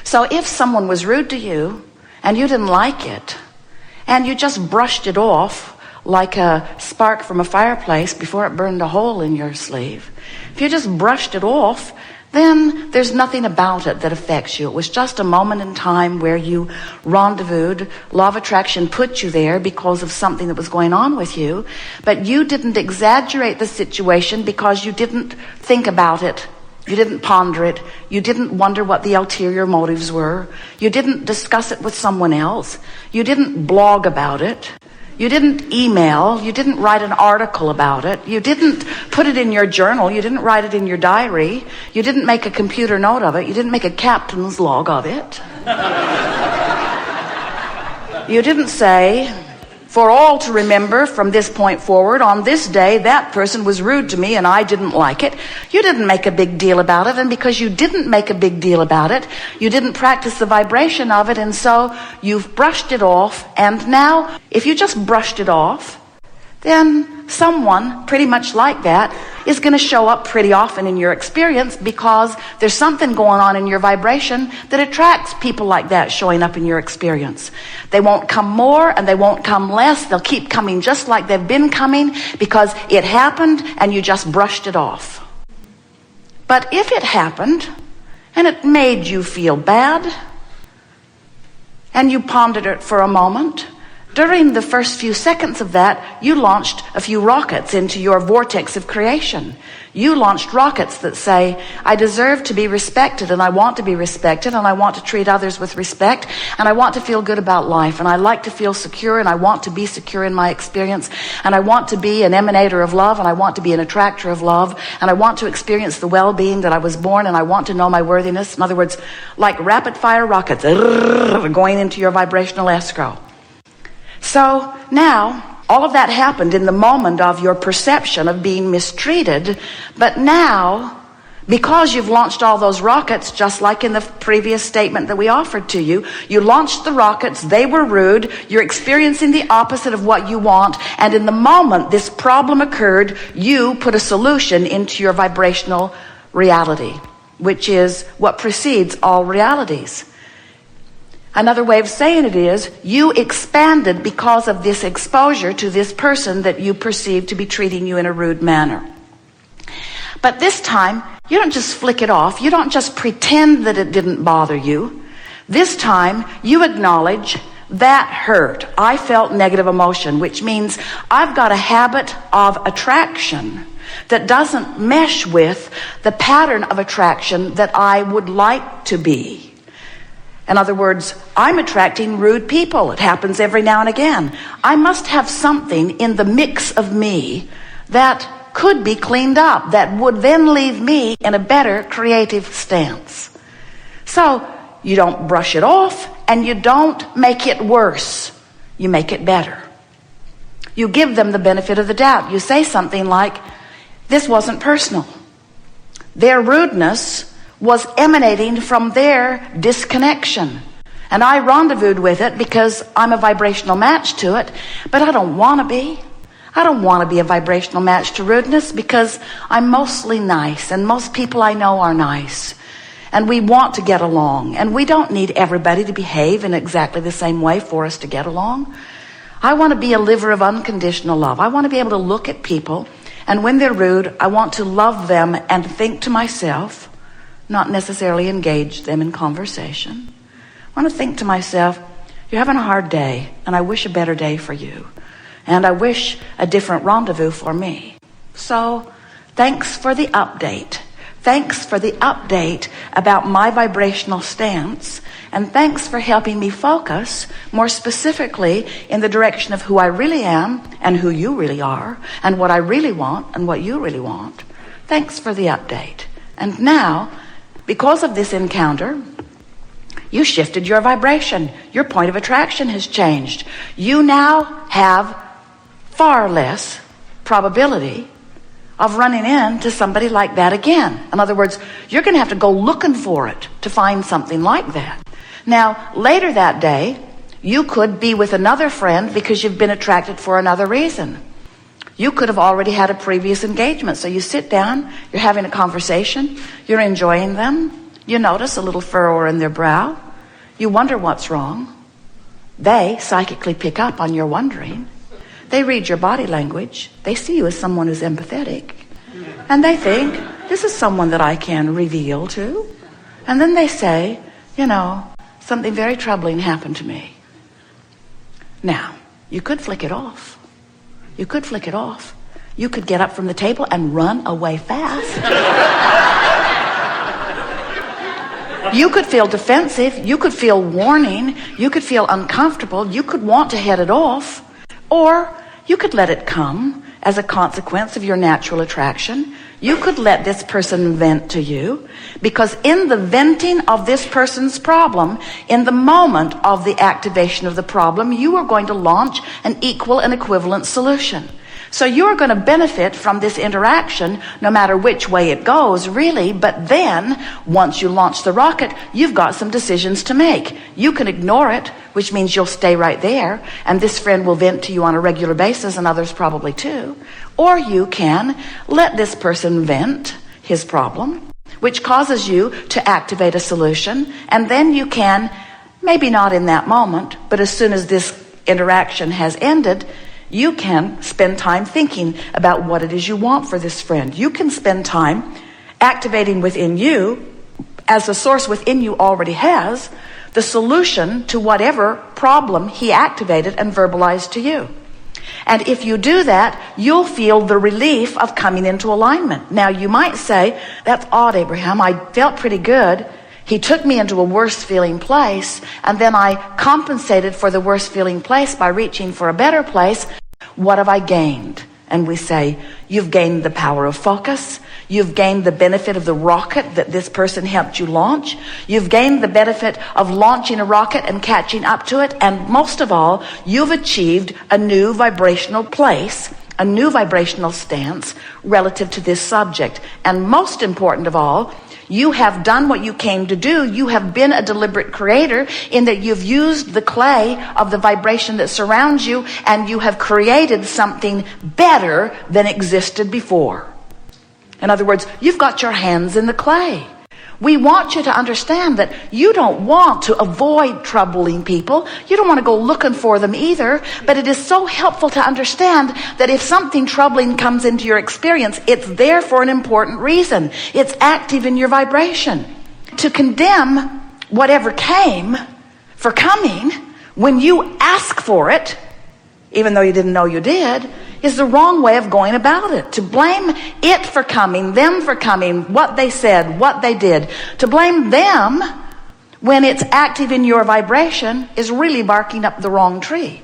So if someone was rude to you and you didn't like it, and you just brushed it off like a spark from a fireplace before it burned a hole in your sleeve, if you just brushed it off, then there's nothing about it that affects you. It was just a moment in time where you rendezvoused. Law of attraction put you there because of something that was going on with you, but you didn't exaggerate the situation because you didn't think about it. You didn't ponder it. You didn't wonder what the ulterior motives were. You didn't discuss it with someone else. You didn't blog about it. You didn't email. You didn't write an article about it. You didn't put it in your journal. You didn't write it in your diary. You didn't make a computer note of it. You didn't make a captain's log of it. You didn't say, for all to remember from this point forward, on this day, that person was rude to me and I didn't like it. You didn't make a big deal about it, and because you didn't make a big deal about it, you didn't practice the vibration of it, and so you've brushed it off. And now, if you just brushed it off, then someone pretty much like that is going to show up pretty often in your experience, because there's something going on in your vibration that attracts people like that showing up in your experience. They won't come more and they won't come less. They'll keep coming just like they've been coming because it happened and you just brushed it off. But if it happened and it made you feel bad and you pondered it for a moment, during the first few seconds of that, you launched a few rockets into your vortex of creation. You launched rockets that say, I deserve to be respected, and I want to be respected, and I want to treat others with respect, and I want to feel good about life, and I like to feel secure, and I want to be secure in my experience, and I want to be an emanator of love, and I want to be an attractor of love, and I want to experience the well-being that I was born, and I want to know my worthiness. In other words, like rapid-fire rockets going into your vibrational escrow. So now, all of that happened in the moment of your perception of being mistreated. But now, because you've launched all those rockets, just like in the previous statement that we offered to you, you launched the rockets, they were rude, you're experiencing the opposite of what you want, and in the moment this problem occurred, you put a solution into your vibrational reality, which is what precedes all realities. Another way of saying it is, you expanded because of this exposure to this person that you perceive to be treating you in a rude manner. But this time, you don't just flick it off. You don't just pretend that it didn't bother you. This time, you acknowledge, that hurt. I felt negative emotion, which means I've got a habit of attraction that doesn't mesh with the pattern of attraction that I would like to be. In other words, I'm attracting rude people. It happens every now and again. I must have something in the mix of me that could be cleaned up, that would then leave me in a better creative stance. So you don't brush it off and you don't make it worse. You make it better. You give them the benefit of the doubt. You say something like, this wasn't personal. Their rudeness was emanating from their disconnection. And I rendezvoused with it because I'm a vibrational match to it, but I don't want to be. I don't want to be a vibrational match to rudeness because I'm mostly nice, and most people I know are nice. And we want to get along, and we don't need everybody to behave in exactly the same way for us to get along. I want to be a liver of unconditional love. I want to be able to look at people, and when they're rude, I want to love them and think to myself, not necessarily engage them in conversation. I want to think to myself, you're having a hard day, and I wish a better day for you. And I wish a different rendezvous for me. So, thanks for the update. Thanks for the update about my vibrational stance. And thanks for helping me focus more specifically in the direction of who I really am and who you really are and what I really want and what you really want. Thanks for the update. And now, because of this encounter, you shifted your vibration. Your point of attraction has changed. You now have far less probability of running into somebody like that again. In other words, you're going to have to go looking for it to find something like that. Now, later that day, you could be with another friend because you've been attracted for another reason. You could have already had a previous engagement. So you sit down, you're having a conversation, you're enjoying them, You notice a little furrow in their brow. You wonder what's wrong. They psychically pick up on your wondering. They read your body language. They see you as someone who's empathetic. And they think, this is someone that I can reveal to. And then they say, something very troubling happened to me. Now, you could flick it off. You could flick it off. You could get up from the table and run away fast. You could feel defensive. You could feel warning. You could feel uncomfortable. You could want to head it off. Or you could let it come as a consequence of your natural attraction. You could let this person vent to you, because in the venting of this person's problem, in the moment of the activation of the problem, you are going to launch an equal and equivalent solution. So you're going to benefit from this interaction no matter which way it goes, really. But then, once you launch the rocket, you've got some decisions to make. You can ignore it, which means you'll stay right there, and this friend will vent to you on a regular basis, and others probably too. Or you can let this person vent his problem, which causes you to activate a solution, and then you can, maybe not in that moment, but as soon as this interaction has ended, you can spend time thinking about what it is you want for this friend. You can spend time activating within you, as the source within you already has, the solution to whatever problem he activated and verbalized to you. And if you do that, you'll feel the relief of coming into alignment. Now, you might say, that's odd, Abraham. I felt pretty good. He took me into a worse feeling place, and then I compensated for the worse feeling place by reaching for a better place. What have I gained? And we say, you've gained the power of focus. You've gained the benefit of the rocket that this person helped you launch. You've gained the benefit of launching a rocket and catching up to it. And most of all, you've achieved a new vibrational place, a new vibrational stance relative to this subject. And most important of all, you have done what you came to do. You have been a deliberate creator in that you've used the clay of the vibration that surrounds you, and you have created something better than existed before. In other words, you've got your hands in the clay. We want you to understand that you don't want to avoid troubling people. You don't want to go looking for them either. But it is so helpful to understand that if something troubling comes into your experience, it's there for an important reason. It's active in your vibration. To condemn whatever came for coming when you ask for it, even though you didn't know you did, is the wrong way of going about it. To blame it for coming, them for coming, what they said, what they did, to blame them when it's active in your vibration is really barking up the wrong tree.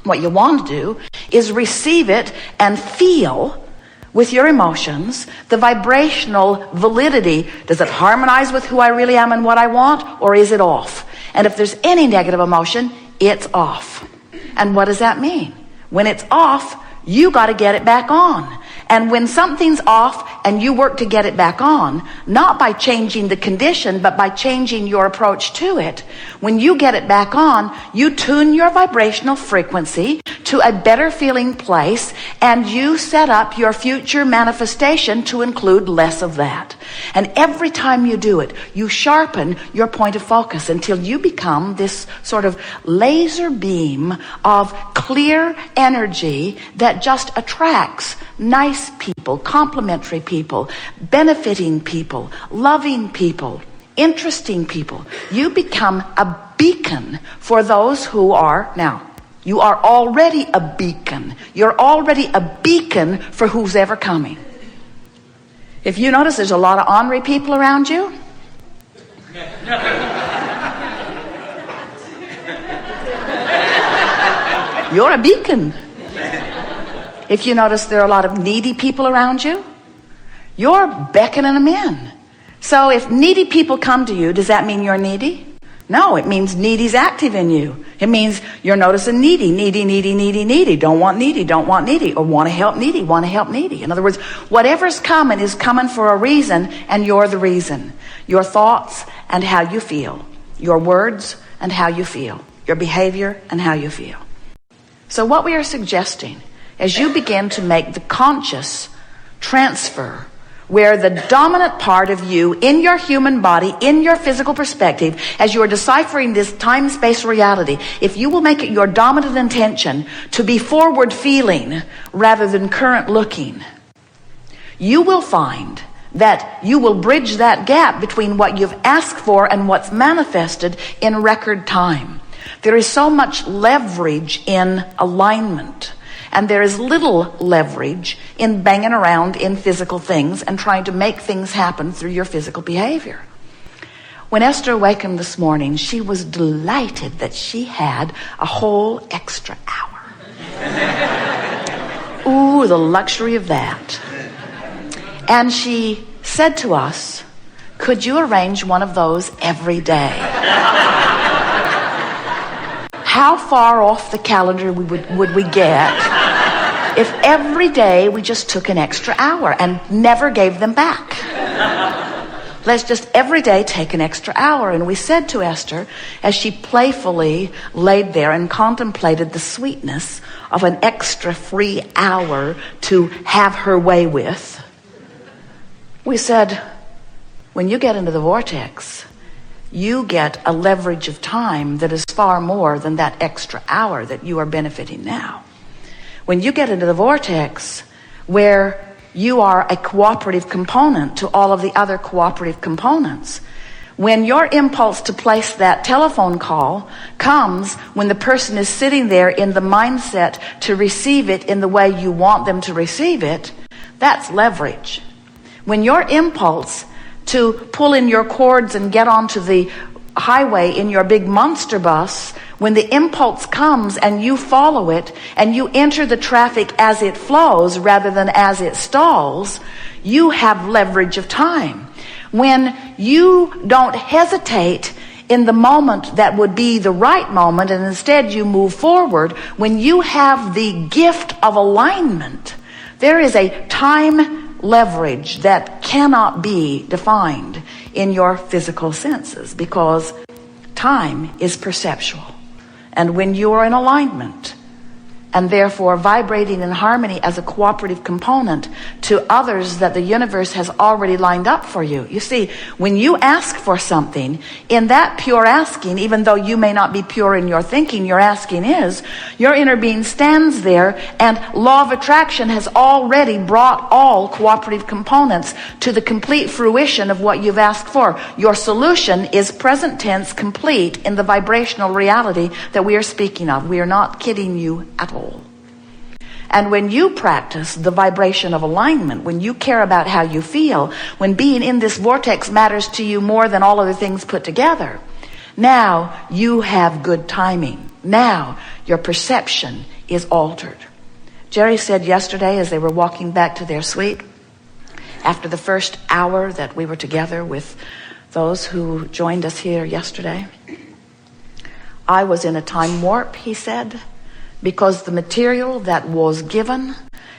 What you want to do is receive it and feel with your emotions the vibrational validity. Does it harmonize with who I really am and what I want, or is it off? And if there's any negative emotion, it's off. And what does that mean? When it's off, you got to get it back on. And when something's off and you work to get it back on, not by changing the condition, but by changing your approach to it, when you get it back on, you tune your vibrational frequency to a better feeling place, and you set up your future manifestation to include less of that. And every time you do it, you sharpen your point of focus until you become this sort of laser beam of clear energy that just attracts nice people, complimentary people, benefiting people, loving people, interesting people. You become a beacon for those who are, now, you are already a beacon. You're already a beacon for who's ever coming. If you notice there's a lot of ornery people around you, you're a beacon. If you notice there are a lot of needy people around you, you're beckoning them in. So if needy people come to you, does that mean you're needy? No, it means needy's active in you. It means you're noticing needy. Don't want needy. Or want to help needy. In other words, whatever's coming is coming for a reason, and you're the reason. Your thoughts and how you feel. Your words and how you feel. Your behavior and how you feel. So what we are suggesting, as you begin to make the conscious transfer where the dominant part of you in your human body, in your physical perspective, as you are deciphering this time-space reality, if you will make it your dominant intention to be forward feeling rather than current looking, you will find that you will bridge that gap between what you've asked for and what's manifested in record time. There is so much leverage in alignment, and there is little leverage in banging around in physical things and trying to make things happen through your physical behavior. When Esther awakened this morning, she was delighted that she had a whole extra hour. Ooh, the luxury of that. And she said to us, could you arrange one of those every day? How far off the calendar would we get if every day we just took an extra hour and never gave them back? Let's just every day take an extra hour. And we said to Esther, as she playfully laid there and contemplated the sweetness of an extra free hour to have her way with, we said, when you get into the vortex, you get a leverage of time that is far more than that extra hour that you are benefiting now. When you get into the vortex where you are a cooperative component to all of the other cooperative components, when your impulse to place that telephone call comes when the person is sitting there in the mindset to receive it in the way you want them to receive it, that's leverage. When your impulse to pull in your cords and get onto the highway in your big monster bus, when the impulse comes and you follow it and you enter the traffic as it flows rather than as it stalls, you have leverage of time. When you don't hesitate in the moment that would be the right moment and instead you move forward, when you have the gift of alignment, there is a time leverage that cannot be defined in your physical senses, because time is perceptual. And when you are in alignment and therefore vibrating in harmony as a cooperative component to others that the universe has already lined up for you. You see, when you ask for something, in that pure asking, even though you may not be pure in your thinking, your asking is, your inner being stands there, and law of attraction has already brought all cooperative components to the complete fruition of what you've asked for. Your solution is present tense complete in the vibrational reality that we are speaking of. We are not kidding you at all. And when you practice the vibration of alignment, when you care about how you feel, when being in this vortex matters to you more than all other things put together, now you have good timing. Now your perception is altered. Jerry said yesterday as they were walking back to their suite, after the first hour that we were together with those who joined us here yesterday, I was in a time warp, he said, because the material that was given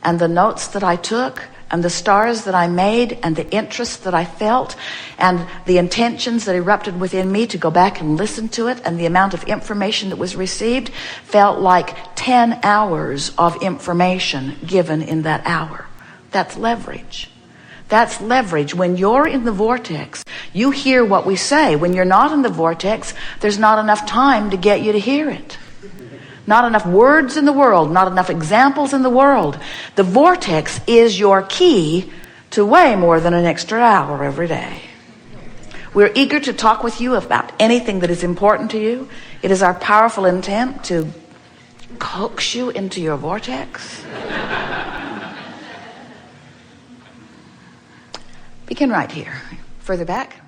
and the notes that I took and the stars that I made and the interest that I felt and the intentions that erupted within me to go back and listen to it and the amount of information that was received felt like 10 hours of information given in that hour. That's leverage. That's leverage. When you're in the vortex, you hear what we say. When you're not in the vortex, there's not enough time to get you to hear it. Not enough words in the world, not enough examples in the world. The vortex is your key to way more than an extra hour every day. We're eager to talk with you about anything that is important to you. It is our powerful intent to coax you into your vortex. Begin right here. Further back.